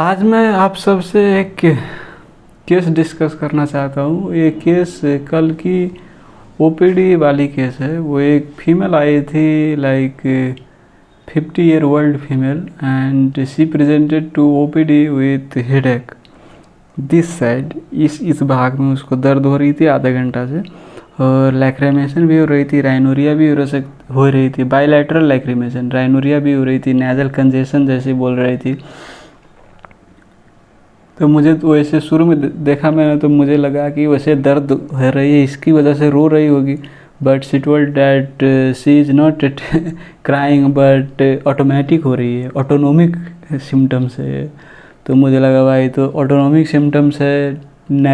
आज मैं आप सबसे एक केस डिस्कस करना चाहता हूँ। ये केस कल की ओपीडी वाली केस है। वो एक फीमेल आई थी, like 50 year old female, and she presented to OPD with headache this side. इस भाग में उसको दर्द हो रही थी आधा घंटा से, और लैक्रिमेशन भी हो रही थी, राइनोरिया भी हो रही थी, बायलैटरल लैक्रिमेशन, राइनोरिया भी हो रही थी, नेजल कंजेशन जैसी बोल रही थी। तो मुझे तो वैसे शुरू में देखा मैंने तो मुझे लगा कि वैसे दर्द हो रही है, इसकी वजह से रो रही होगी। But she told that she is not crying, but automatic हो रही है, ऑटोनोमिक सिम्टम्स है। तो मुझे लगा भाई तो ऑटोनोमिक सिम्टम्स है,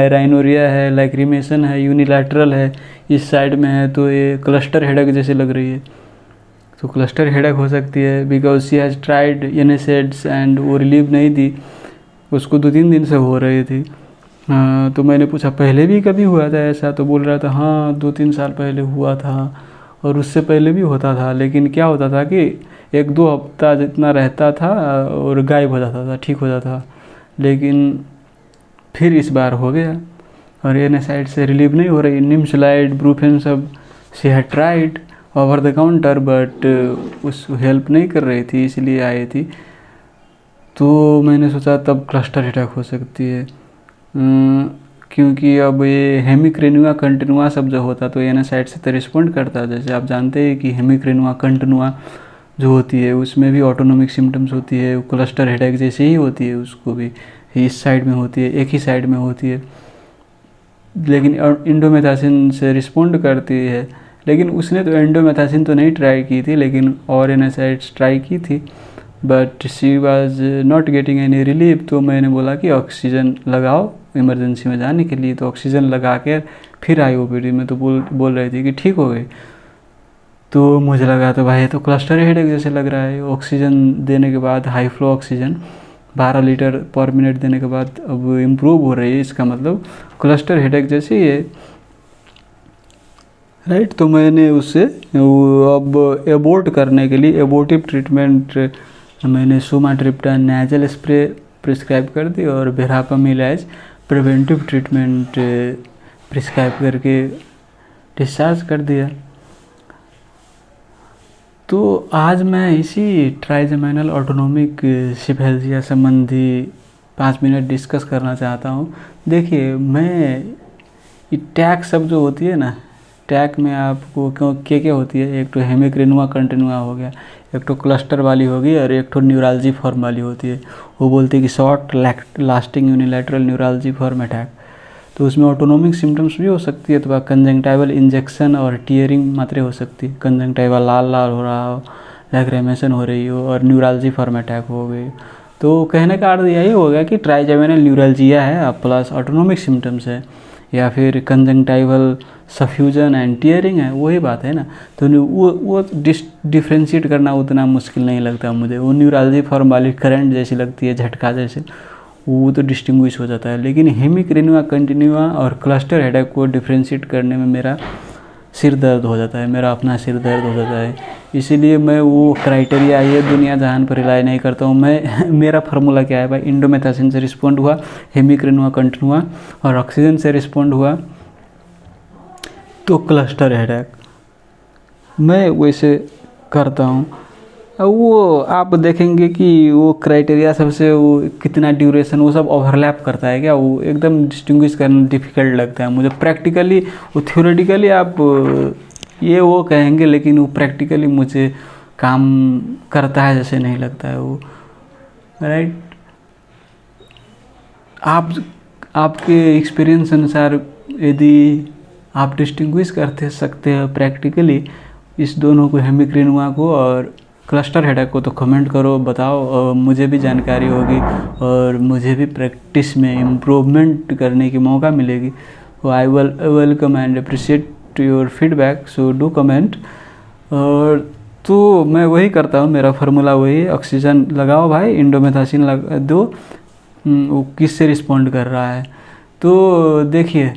राइनोरिया है, लैक्रिमेशन है, यूनिलैटरल है, इस साइड में है, तो ये क्लस्टर हेडेक जैसे लग रही है। तो क्लस्टर हेडेक हो सकती है because she has tried NSAIDs and वो रिलीव नहीं दी, उसको 2-3 दिन से हो रही थी। तो मैंने पूछा पहले भी कभी हुआ था ऐसा? तो बोल रहा था हाँ 2-3 साल पहले हुआ था, और उससे पहले भी होता था, लेकिन क्या होता था कि 1-2 हफ्ता जितना रहता था और गायब हो जाता था, ठीक हो जाता था। लेकिन फिर इस बार हो गया, और NSAID से रिलीव नहीं हो रही। निम्सलाइड, ब्रूफेन सब she had tried over the counter, but उस हेल्प नहीं कर रही थी, इसलिए आई थी। तो मैंने सोचा तब क्लस्टर अटैक हो सकती है, क्योंकि अब ये हेमिक्रेनुआ कंटिनुआ सब जो होता तो NSAID से तो रिस्पॉन्ड करता है। जैसे आप जानते हैं कि हेमिक्रेनुआ कंटिनुआ जो होती है उसमें भी ऑटोनोमिक सिम्टम्स होती है, क्लस्टर हेडेक जैसे ही होती है, उसको भी इस साइड में होती है, एक ही साइड में होती है, लेकिन इंडोमेथासिन से रिस्पॉन्ड करती है। लेकिन उसने तो इंडोमेथासिन तो नहीं ट्राई की थी, लेकिन और NSAIDs ट्राई की थी, but she was not getting any relief. तो मैंने बोला कि ऑक्सीजन लगाओ इमरजेंसी में जाने के लिए। तो ऑक्सीजन लगा के फिर आई OPD में, तो बोल रही थी कि ठीक हो गई। तो मुझे लगा तो भाई तो क्लस्टर हेडेक जैसे लग रहा है। ऑक्सीजन देने के बाद, हाई फ्लो ऑक्सीजन 12 लीटर पर मिनट देने के बाद अब इम्प्रूव हो रही है, इसका मतलब क्लस्टर हेडेक जैसे ही है, राइट। तो मैंने उससे अब एबोर्ट करने के लिए एबोर्टिव ट्रीटमेंट मैंने सुमाट्रिप्टान नेजल स्प्रे प्रिस्क्राइब कर दी, और वेरापामिल प्रिवेंटिव ट्रीटमेंट प्रिस्क्राइब करके डिस्चार्ज कर दिया। तो आज मैं इसी ट्राइजेमिनल ऑटोनोमिक सिफेल्जिया संबंधी 5 मिनट डिस्कस करना चाहता हूँ। देखिए, मैं टैग सब जो होती है ना, टैग में आपको क्या होती है, एक तो हेमिक्रेनुआ कंटिनुआ हो गया, एक तो क्लस्टर वाली होगी, और एक तो न्यूरालजी फॉर्म वाली होती है। वो बोलती है कि short lasting unilateral neuralgia form attack. तो उसमें ऑटोनोमिक सिम्टम्स भी हो सकती है, तो कंजंक्टाइवल इंजेक्शन और टीयरिंग मात्रे हो सकती है, कंजंक्टाइवल लाल लाल हो रहा हो, लैक्रिमेशन हो रही हो, और न्यूरालजी फॉर्म अटैक हो गई। तो कहने का अर्थ यही हो गया कि ट्राइजेमिनल न्यूरल्जिया है प्लस ऑटोनोमिक सिम्टम्स है, या फिर कंजंक्टाइवल सफ्यूजन एंड टीयरिंग है, वही बात है ना। तो वो डिफ्रेंशिएट करना उतना मुश्किल नहीं लगता मुझे। वो न्यूरालजी फॉर्म वाली करंट जैसी लगती है, झटका जैसे, वो तो डिस्टिंग्विश हो जाता है। लेकिन हेमिक्रेनुआ कंटिन्यूआ और क्लस्टर हेडेक को डिफ्रेंशिएट करने में मेरा सिर दर्द हो जाता है, मेरा अपना सिर दर्द हो जाता है। इसीलिए मैं वो क्राइटेरिया ये दुनिया जहान पर रिलाई नहीं करता हूँ। मैं मेरा फार्मूला क्या है भाई, इंडोमेथासिन से रिस्पॉन्ड हुआ, हेमिक्रेनुआ कंटिन्यूआ, और ऑक्सीजन से रिस्पॉन्ड हुआ तो क्लस्टर हेडेक, मैं वैसे करता हूँ। वो आप देखेंगे कि वो क्राइटेरिया सबसे वो कितना ड्यूरेशन वो सब ओवरलैप करता है क्या, वो एकदम डिस्टिंग्विश करना डिफ़िकल्ट लगता है मुझे। प्रैक्टिकली वो थ्योरेटिकली आप ये वो कहेंगे, लेकिन वो प्रैक्टिकली मुझे काम करता है जैसे नहीं लगता है वो, राइट। आपके एक्सपीरियंस अनुसार यदि आप डिस्टिंग्विश करते सकते हैं प्रैक्टिकली इस दोनों को, हेमिक्रेनुआ को और क्लस्टर हेडेक को, तो कमेंट करो, बताओ, और मुझे भी जानकारी होगी और मुझे भी प्रैक्टिस में इम्प्रूवमेंट करने की मौका मिलेगी। तो I will welcome and appreciate your feedback, so do comment. और तो मैं वही करता हूँ, मेरा फार्मूला वही है, ऑक्सीजन लगाओ भाई, इंडोमेथासिन लगा दो, वो किससे रिस्पॉन्ड कर रहा है। तो देखिए,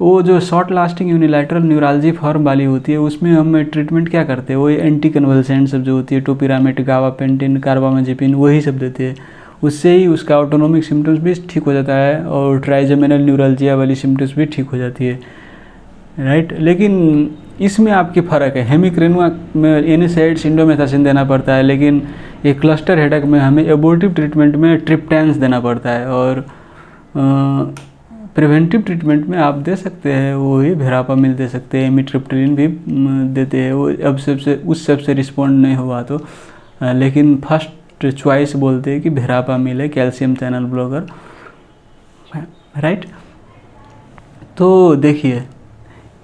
वो जो short lasting unilateral neuralgia form वाली होती है उसमें हम ट्रीटमेंट क्या करते हैं, वही एंटी कन्वल्सेंट सब जो होती है, टोपिरामेट, गाबापेंटिन, कार्बामेजेपिन, वही सब देते हैं। उससे ही उसका ऑटोनोमिक सिम्टम्स भी ठीक हो जाता है और ट्राइजेमिनल न्यूरल्जिया वाली सिम्टम्स भी ठीक हो जाती है, राइट। लेकिन इसमें आपकी फ़र्क है, हेमिक्रेनुआ में एनिसाइड इंडोमेथासिन देना पड़ता है, लेकिन ये क्लस्टर हेडेक में हमें एबोर्टिव ट्रीटमेंट में ट्रिप्टेंस देना पड़ता है, और प्रिवेंटिव ट्रीटमेंट में आप दे सकते हैं वही वेरापामिल दे सकते हैं, एमिट्रिप्टिलिन भी देते हैं, वो अब सबसे रिस्पॉन्ड नहीं हुआ तो, लेकिन फर्स्ट चॉइस बोलते हैं कि वेरापामिल है, कैल्शियम चैनल ब्लॉकर, राइट। तो देखिए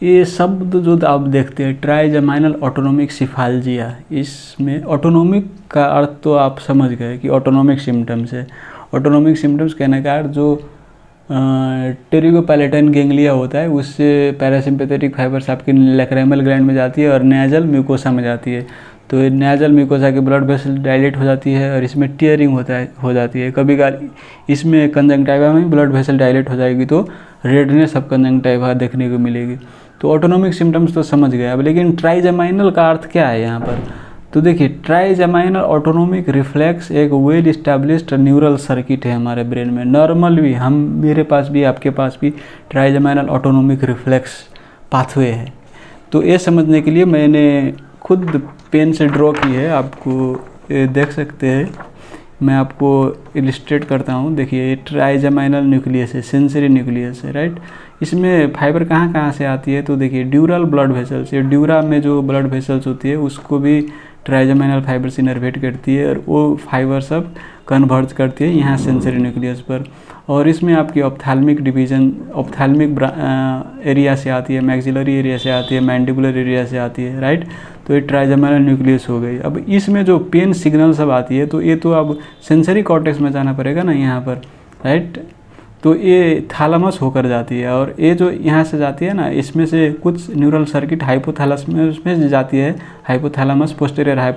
ये शब्द जो आप देखते हैं ट्राइजेमाइनल ऑटोनोमिक सिफाल्जिया, इसमें ऑटोनोमिक का अर्थ तो आप समझ गए कि ऑटोनोमिक सिम्टम्स है। ऑटोनोमिक सिम्टम्स कहने का अर्थ जो टेरिगोपैलेटाइन गैंग्लिया होता है उससे पैरासिम्पैथेटिक फाइबर्स आपकी लैक्रिमल ग्लैंड में जाती है और नेजल म्यूकोसा में जाती है, तो नेजल म्यूकोसा की ब्लड वेसल डायलेट हो जाती है और इसमें टीयरिंग हो जाती है। कभी कभार इसमें कंजंक्टिवा में ब्लड वेसल डायलेट हो जाएगी तो रेडनेस ऑफ कंजंक्टिवा देखने को मिलेगी। तो ऑटोनोमिक सिम्टम्स तो समझ गए अब, लेकिन ट्राइजेमाइनल का अर्थ क्या है यहाँ पर? तो देखिए ट्राइजेमाइनल ऑटोनोमिक रिफ्लेक्स एक वेल इस्टेब्लिश्ड न्यूरल सर्किट है हमारे ब्रेन में। नॉर्मल भी मेरे पास भी आपके पास भी ट्राइजेमाइनल ऑटोनोमिक रिफ्लेक्स पाथवे है। तो ये समझने के लिए मैंने खुद पेन से ड्रॉ की है, आपको देख सकते हैं, मैं आपको इलिस्ट्रेट करता हूँ। देखिए ये ट्राइजेमाइनल न्यूक्लियस है, सेंसरी न्यूक्लियस है, राइट। इसमें फाइबर कहाँ कहाँ से आती है? तो देखिए ड्यूरल ब्लड वेसल्स, ये ड्यूरा में जो ब्लड वेसल्स होती है उसको भी ट्राइजेमाइनल फाइबर से इनर्वेट करती है और वो फाइबर सब कन्वर्ज करती है यहाँ सेंसरी न्यूक्लियस पर। और इसमें आपकी ऑप्थैल्मिक डिवीजन ऑप्थैल्मिक एरिया से आती है, मैक्सिलरी एरिया से आती है, मैंडिबुलर एरिया से आती है, राइट। तो ये ट्राइजेमाइनल न्यूक्लियस हो गई। अब इसमें जो पेन सिग्नल सब आती है तो ये तो अब सेंसरी कॉर्टेक्स में जाना पड़ेगा ना यहाँ पर, राइट। तो ये थैलेमस होकर जाती है और ये जो यहाँ से जाती है ना, इसमें से कुछ न्यूरल सर्किट हाइपोथैलस में जाती है, हाइपोथैलेमस पोस्टीरियर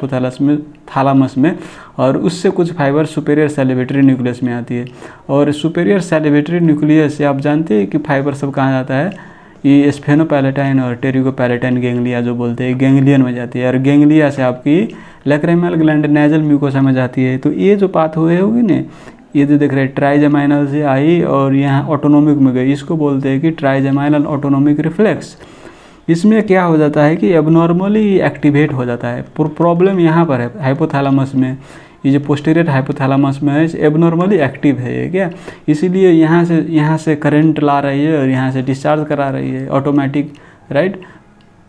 थैलेमस में, और उससे कुछ फाइबर सुपेरियर सैलिवेटरी न्यूक्लियस में आती है। और सुपेरियर सैलिवेटरी न्यूक्लियस से आप जानते हैं कि फाइबर सब कहाँ जाता है? ये स्फेनोपैलेटाइन और टेरिगोपैलेटाइन गैंग्लिया जो बोलते हैं, गैंग्लियन में जाती है, और गैंग्लिया से आपकी लैक्रिमल ग्लैंड नेजल म्यूकोसा में जाती है। तो ये जो पाथवे होगी ना, ये जो देख रहे हैं ट्राइजेमाइनल से आई और यहाँ ऑटोनोमिक में गई, इसको बोलते हैं कि ट्राइजेमाइनल ऑटोनोमिक रिफ्लेक्स। इसमें क्या हो जाता है कि एबनॉर्मली एक्टिवेट हो जाता है। प्रॉब्लम यहाँ पर है हाइपोथैलेमस में, ये जो पोस्टीरियर हाइपोथैलेमस में है एबनॉर्मली एक्टिव है ये क्या, इसीलिए यहाँ से करंट ला रही है और यहाँ से डिस्चार्ज करा रही है ऑटोमेटिक, राइट।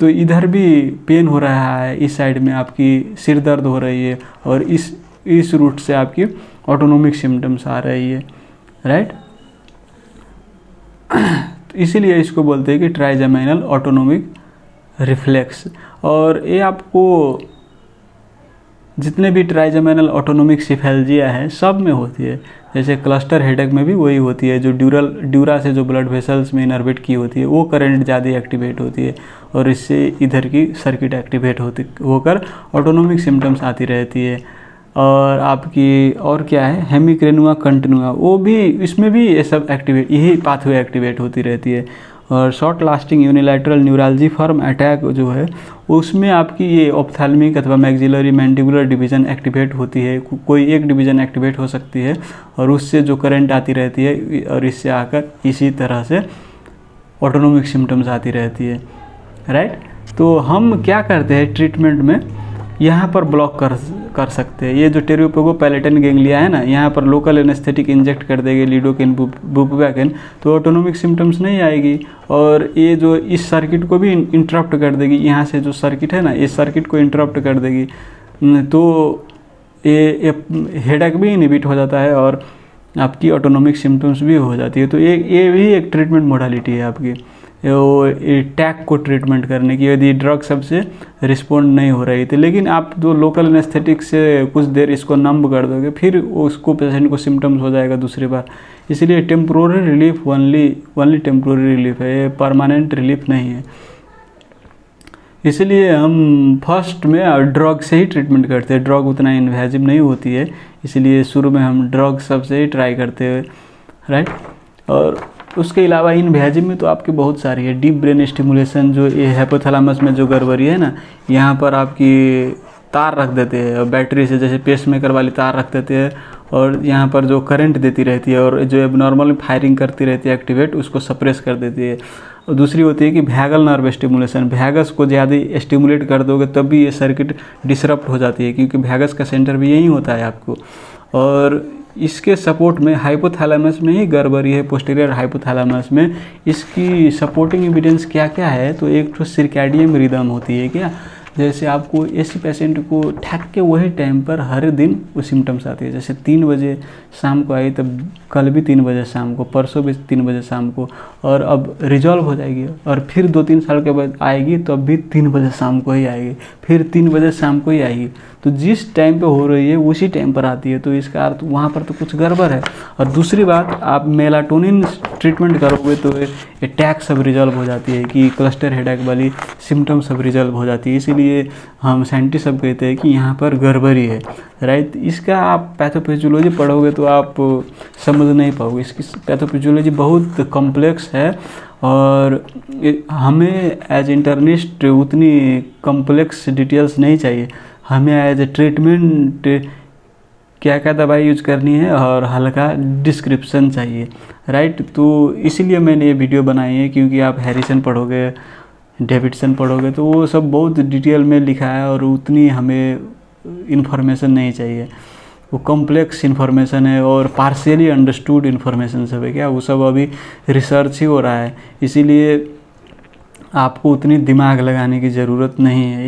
तो इधर भी पेन हो रहा है, इस साइड में आपकी सिर दर्द हो रही है और इस रूट से आपकी ऑटोनोमिक सिम्टम्स आ रही है, राइट। तो इसीलिए इसको बोलते हैं कि ट्राइजेमाइनल ऑटोनोमिक रिफ्लेक्स। और ये आपको जितने भी ट्राइजेमाइनल ऑटोनोमिक सिफेल्जिया है सब में होती है, जैसे क्लस्टर हेडेक में भी वही होती है, जो ड्यूरा से जो ब्लड वेसल्स में इनर्वेट की होती है वो करंट ज़्यादा एक्टिवेट होती है और इससे इधर की सर्किट एक्टिवेट होकर ऑटोनोमिक सिम्टम्स आती रहती है। और आपकी और क्या है, हेमिक्रेनुआ कंटिन्यूआ, वो भी इसमें भी ये सब एक्टिवेट, यही पाथवे एक्टिवेट होती रहती है। और short lasting unilateral neuralgia form attack जो है उसमें आपकी ये ऑप्थैल्मिक अथवा मैक्सिलरी मैंडिबुलर डिवीज़न एक्टिवेट होती है, कोई एक डिवीज़न एक्टिवेट हो सकती है और उससे जो करंट आती रहती है और इससे आकर इसी तरह से ऑटोनोमिक सिम्टम्स आती रहती है, राइट। तो हम क्या करते हैं ट्रीटमेंट में, यहाँ पर ब्लॉक कर सकते हैं। ये जो टेरिगोपैलेटाइन गैंग्लिया है ना, यहाँ पर लोकल एनेस्थेटिक इंजेक्ट कर देंगे लिडोकेन बुप्रोपिन, तो ऑटोनोमिक सिम्टम्स नहीं आएगी। और ये जो इस सर्किट को भी इंटरप्ट कर देगी, यहाँ से जो सर्किट है ना इस सर्किट को इंटरप्ट कर देगी, तो ये हेडेक भी इनहिबिट हो जाता है और आपकी ऑटोनोमिक सिम्टम्स भी हो जाती है। तो ये भी एक ट्रीटमेंट मोडालिटी है आपकी, टैग को ट्रीटमेंट करने की, यदि ड्रग सबसे रिस्पॉन्ड नहीं हो रही थी। लेकिन आप जो लोकल एनेस्थेटिक से कुछ देर इसको नंब कर दोगे फिर उसको पेशेंट को सिम्टम्स हो जाएगा दूसरी बार, इसलिए temporary relief only temporary relief है, ये परमानेंट रिलीफ नहीं है। इसलिए हम फर्स्ट में ड्रग से ही ट्रीटमेंट करते हैं, ड्रग उतना इन्वेजिव नहीं होती है, इसलिए शुरू में हम ड्रग सबसे ही ट्राई करते हैं, राइट। और उसके अलावा इन्वेजिव में तो आपकी बहुत सारी है, डीप ब्रेन स्टिमुलेशन, जो ये हाइपोथैलेमस में जो गड़बड़ी है ना, यहाँ पर आपकी तार रख देते हैं बैटरी से, जैसे पेसमेकर वाली तार रख देते हैं और यहाँ पर जो करंट देती रहती है और जो एबनॉर्मल फायरिंग करती रहती है एक्टिवेट, उसको सप्रेस कर देती है। और दूसरी होती है कि वैगल नर्व स्टिमुलेशन, वैगस को ज़्यादा स्टिमुलेट कर दोगे तब भी ये सर्किट डिसरप्ट हो जाती है, क्योंकि वैगस का सेंटर भी यही होता है आपको। और इसके सपोर्ट में हाइपोथैलेमस में ही गड़बड़ी है, पोस्टीरियर हाइपोथैलेमस में। इसकी सपोर्टिंग एविडेंस क्या क्या है, तो एक तो सर्कैडियन रिदम होती है क्या, जैसे आपको ऐसी पेशेंट को ठक के वही टाइम पर हर दिन वो सिम्टम्स आती है, जैसे 3 बजे शाम को आई तब कल भी 3 बजे शाम को, परसों भी 3 बजे शाम को, और अब रिजॉल्व हो जाएगी और फिर 2-3 साल के बाद आएगी तो अब भी 3 बजे शाम को ही आएगी, फिर 3 बजे शाम को ही आएगी। तो जिस टाइम पे हो रही है उसी टाइम पर आती है, तो इसका अर्थ वहाँ पर तो कुछ गड़बड़ है। और दूसरी बात, आप मेलाटोनिन ट्रीटमेंट करोगे तो अटैक सब रिजॉल्व हो जाती है, कि क्लस्टर हेडेक वाली सिम्टम सब रिजॉल्व हो जाती है। इसीलिए हम साइंटिस्ट सब कहते हैं कि यहाँ पर गड़बड़ी है, राइट। इसका आप पैथोफिजियोलॉजी पढ़ोगे तो आप समझ नहीं पाओगे, इसकी पैथोफिजियोलॉजी बहुत कॉम्प्लेक्स है और हमें एज इंटर्निस्ट उतनी कॉम्प्लेक्स डिटेल्स नहीं चाहिए। हमें एज ए ट्रीटमेंट क्या क्या दवाई यूज करनी है और हल्का डिस्क्रिप्शन चाहिए, राइट। तो इसीलिए मैंने ये वीडियो बनाई है, क्योंकि आप हैरिसन पढ़ोगे, डेविडसन पढ़ोगे तो वो सब बहुत डिटेल में लिखा है और उतनी हमें इन्फॉर्मेशन नहीं चाहिए। वो कॉम्प्लेक्स इन्फॉर्मेशन है और पार्शियली अंडरस्टूड इन्फॉर्मेशन सब है क्या, वो सब अभी रिसर्च ही हो रहा है, इसीलिए आपको उतनी दिमाग लगाने की ज़रूरत नहीं है।